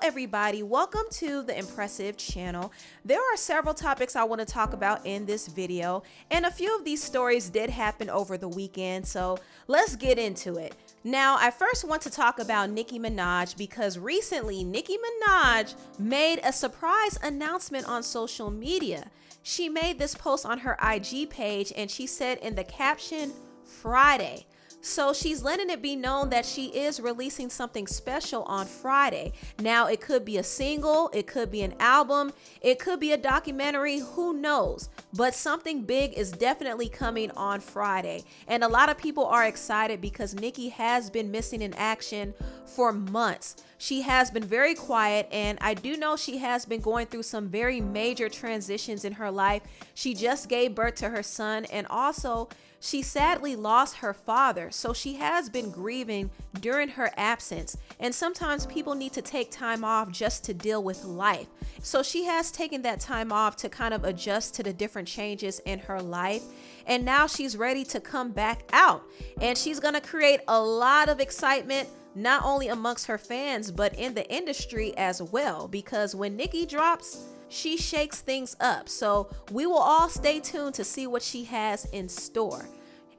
everybody, welcome to the Empressive channel. There are several topics I want to talk about in this video, and a few of these stories did happen over the weekend, so let's get into it. Now, I first want to talk about Nicki Minaj because recently Nicki Minaj made a surprise announcement on social media. She made this post on her IG page and she said in the caption, Friday. So she's letting it be known that she is releasing something special on Friday. Now, it could be a single, it could be an album, it could be a documentary, who knows? But something big is definitely coming on Friday. And a lot of people are excited because Nicki has been missing in action for months. She has been very quiet, and I do know she has been going through some very major transitions in her life. She just gave birth to her son, and also she sadly lost her father, so she has been grieving during her absence. And sometimes people need to take time off just to deal with life. So she has taken that time off to kind of adjust to the different changes in her life. And now she's ready to come back out. And she's going to create a lot of excitement, not only amongst her fans, but in the industry as well. Because when Nicki drops, she shakes things up. So we will all stay tuned to see what she has in store.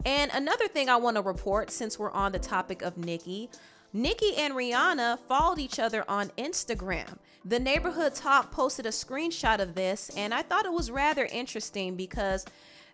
And another thing I want to report, since we're on the topic of Nicki and Rihanna followed each other on Instagram. The Neighborhood Talk posted a screenshot of this, and I thought it was rather interesting because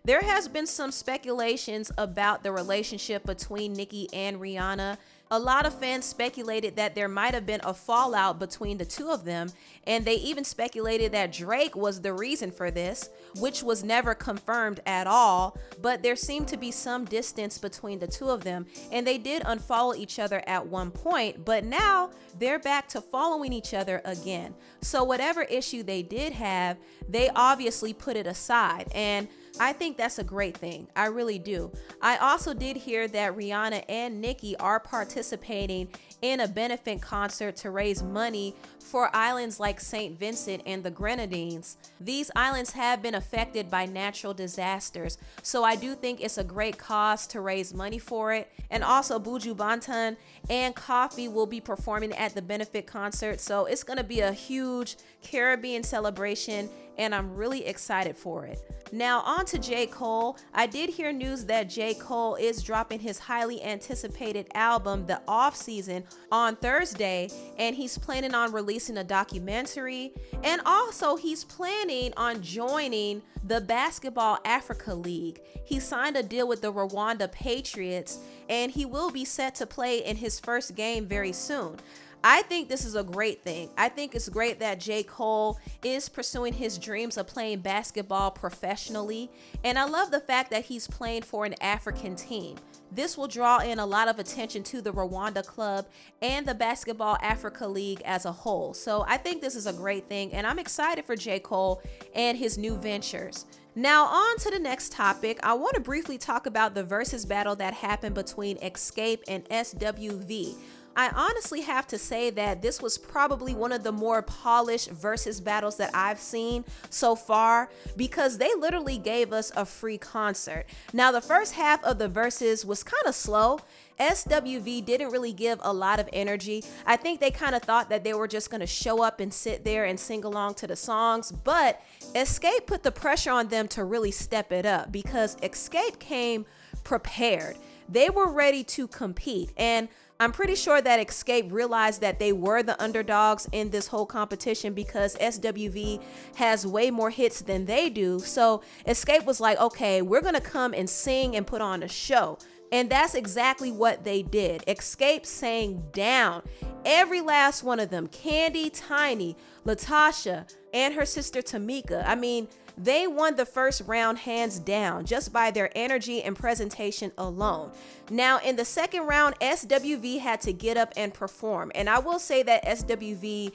there has been some speculations about the relationship between Nicki and Rihanna. A lot of fans speculated that there might have been a fallout between the two of them, and they even speculated that Drake was the reason for this, which was never confirmed at all, but there seemed to be some distance between the two of them, and they did unfollow each other at one point, but now they're back to following each other again. So whatever issue they did have, they obviously put it aside, and I think that's a great thing. I really do. I also did hear that Rihanna and Nicki are participating in a benefit concert to raise money for islands like St. Vincent and the Grenadines. These islands have been affected by natural disasters, so I do think it's a great cause to raise money for it. And also Buju Banton and Coffee will be performing at the benefit concert, so it's going to be a huge Caribbean celebration, and I'm really excited for it. Now on to J. Cole. I did hear news that J. Cole is dropping his highly anticipated album, The Off Season, on Thursday, and he's planning on releasing a documentary, and also he's planning on joining the Basketball Africa League. He signed a deal with the Rwanda Patriots, and he will be set to play in his first game very soon. I think this is a great thing. I think it's great that J. Cole is pursuing his dreams of playing basketball professionally, and I love the fact that he's playing for an African team. This will draw in a lot of attention to the Rwanda club and the Basketball Africa League as a whole. So I think this is a great thing, and I'm excited for J. Cole and his new ventures. Now on to the next topic. I want to briefly talk about the Verzuz battle that happened between Xscape and SWV. I honestly have to say that this was probably one of the more polished Verzuz battles that I've seen so far, because they literally gave us a free concert. Now, the first half of the Verzuz was kind of slow. SWV didn't really give a lot of energy. I think they kind of thought that they were just going to show up and sit there and sing along to the songs, but Xscape put the pressure on them to really step it up because Xscape came prepared. They were ready to compete, and I'm pretty sure that Xscape realized that they were the underdogs in this whole competition because SWV has way more hits than they do. So Xscape was like, okay, we're going to come and sing and put on a show. And that's exactly what they did. Xscape sang down every last one of them. Candy, Tiny, Latasha, and her sister Tamika. I mean, they won the first round hands down just by their energy and presentation alone. Now, in the second round, SWV had to get up and perform. And I will say that SWV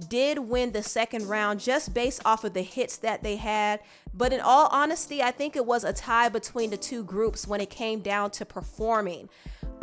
did win the second round just based off of the hits that they had. But in all honesty, I think it was a tie between the two groups when it came down to performing.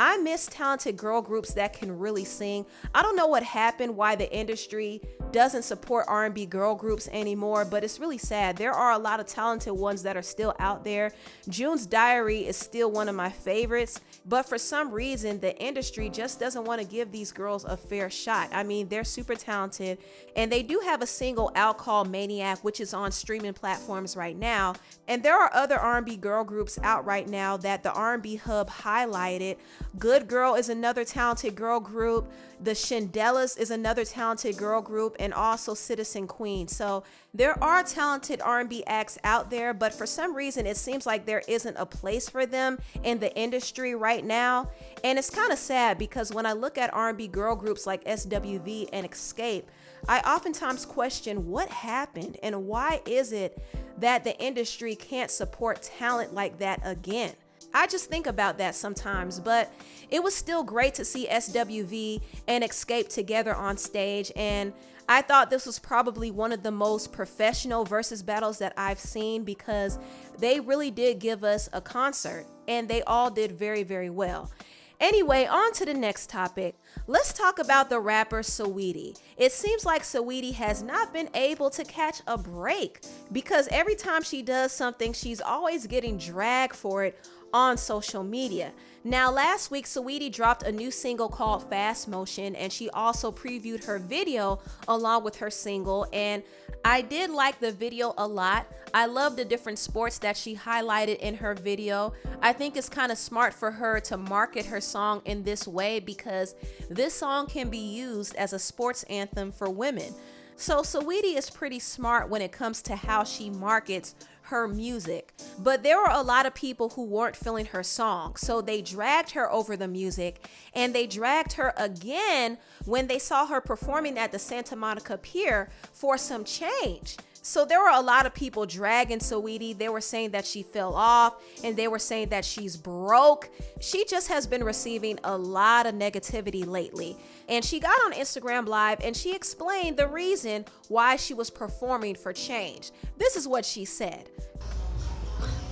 I miss talented girl groups that can really sing. I don't know what happened, why the industry doesn't support R&B girl groups anymore, but it's really sad. There are a lot of talented ones that are still out there. June's Diary is still one of my favorites, but for some reason, the industry just doesn't want to give these girls a fair shot. I mean, they're super talented, and they do have a single out called Maniac, which is on streaming platforms right now. And there are other R&B girl groups out right now that the R&B Hub highlighted. Good Girl is another talented girl group. The Shandellas is another talented girl group, and also Citizen Queen. So there are talented R&B acts out there, but for some reason it seems like there isn't a place for them in the industry right now. And it's kind of sad because when I look at R&B girl groups like SWV and Xscape, I oftentimes question what happened and why is it that the industry can't support talent like that again. I just think about that sometimes, but it was still great to see SWV and Xscape together on stage, and I thought this was probably one of the most professional versus battles that I've seen because they really did give us a concert, and they all did very, very well. Anyway, on to the next topic. Let's talk about the rapper Saweetie. It seems like Saweetie has not been able to catch a break because every time she does something, she's always getting dragged for it on social media. Now, last week, Saweetie dropped a new single called Fast Motion, and she also previewed her video along with her single, and I did like the video a lot. I love the different sports that she highlighted in her video. I think it's kind of smart for her to market her song in this way because this song can be used as a sports anthem for women. So Saweetie is pretty smart when it comes to how she markets her music, but there were a lot of people who weren't feeling her song, so they dragged her over the music, and they dragged her again when they saw her performing at the Santa Monica Pier for some change. So there were a lot of people dragging Saweetie. They were saying that she fell off, and they were saying that she's broke. She just has been receiving a lot of negativity lately. And she got on Instagram Live and she explained the reason why she was performing for change. This is what she said.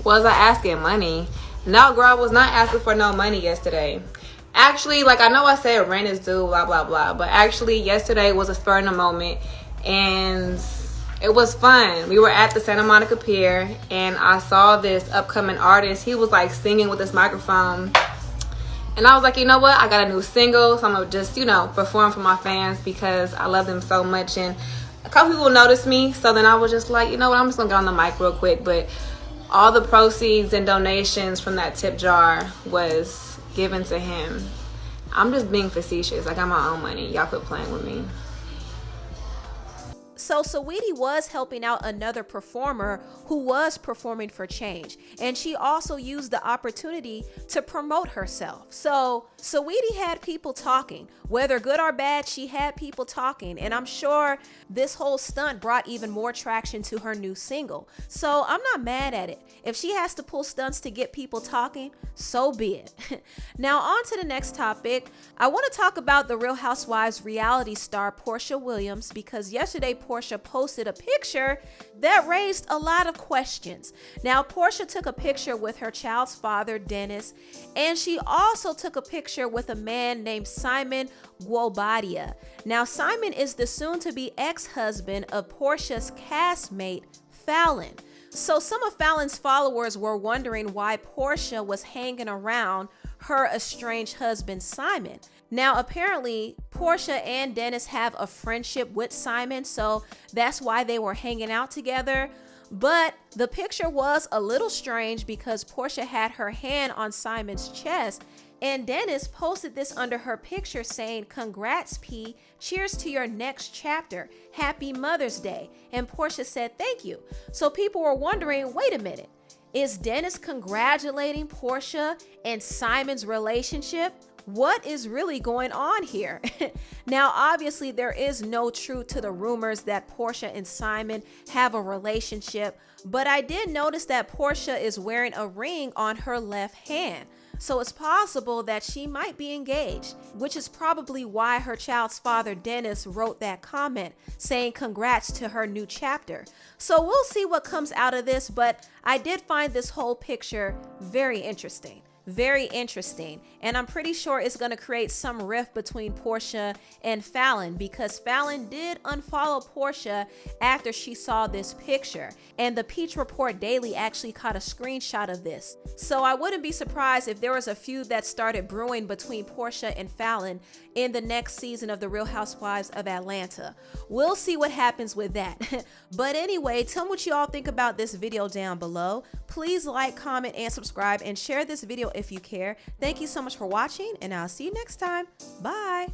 Was I asking money? No, girl, I was not asking for no money yesterday. Actually, like, I know I said rent is due, blah, blah, blah. But actually, yesterday was a spur in the moment. And it was fun. We were at the Santa Monica Pier. And I saw this upcoming artist. He was, like, singing with his microphone. And I was like, you know what? I got a new single. So I'm going to just, perform for my fans because I love them so much. And a couple people noticed me. So then I was just like, you know what? I'm just going to get on the mic real quick. But all the proceeds and donations from that tip jar was given to him. I'm just being facetious. I got my own money. Y'all quit playing with me. So Saweetie was helping out another performer who was performing for change, and she also used the opportunity to promote herself. So Saweetie had people talking, whether good or bad, she had people talking, and I'm sure this whole stunt brought even more traction to her new single. So I'm not mad at it. If she has to pull stunts to get people talking, so be it. Now on to the next topic. I want to talk about the Real Housewives reality star Porsha Williams because yesterday Porsha posted a picture that raised a lot of questions. Now, Porsha took a picture with her child's father, Dennis, and she also took a picture with a man named Simon Guobadia. Now, Simon is the soon-to-be ex-husband of Porsha's castmate, Falynn. So some of Falynn's followers were wondering why Porsha was hanging around her estranged husband, Simon. Now, apparently, Porsha and Dennis have a friendship with Simon, so that's why they were hanging out together. But the picture was a little strange because Porsha had her hand on Simon's chest, and Dennis posted this under her picture saying, "Congrats, P. Cheers to your next chapter. Happy Mother's Day." And Porsha said, "Thank you." So people were wondering, wait a minute, is Dennis congratulating Porsha and Simon's relationship? What is really going on here? Now, obviously, there is no truth to the rumors that Porsha and Simon have a relationship, but I did notice that Porsha is wearing a ring on her left hand. So it's possible that she might be engaged, which is probably why her child's father, Dennis, wrote that comment saying congrats to her new chapter. So we'll see what comes out of this, but I did find this whole picture very interesting. Very interesting. And I'm pretty sure it's going to create some rift between Porsha and Falynn, because Falynn did unfollow Porsha after she saw this picture. And the Peach Report Daily actually caught a screenshot of this. So I wouldn't be surprised if there was a feud that started brewing between Porsha and Falynn in the next season of The Real Housewives of Atlanta. We'll see what happens with that. But anyway, tell me what you all think about this video down below. Please like, comment, and subscribe, and share this video if you care. Thank you so much for watching, and I'll see you next time. Bye.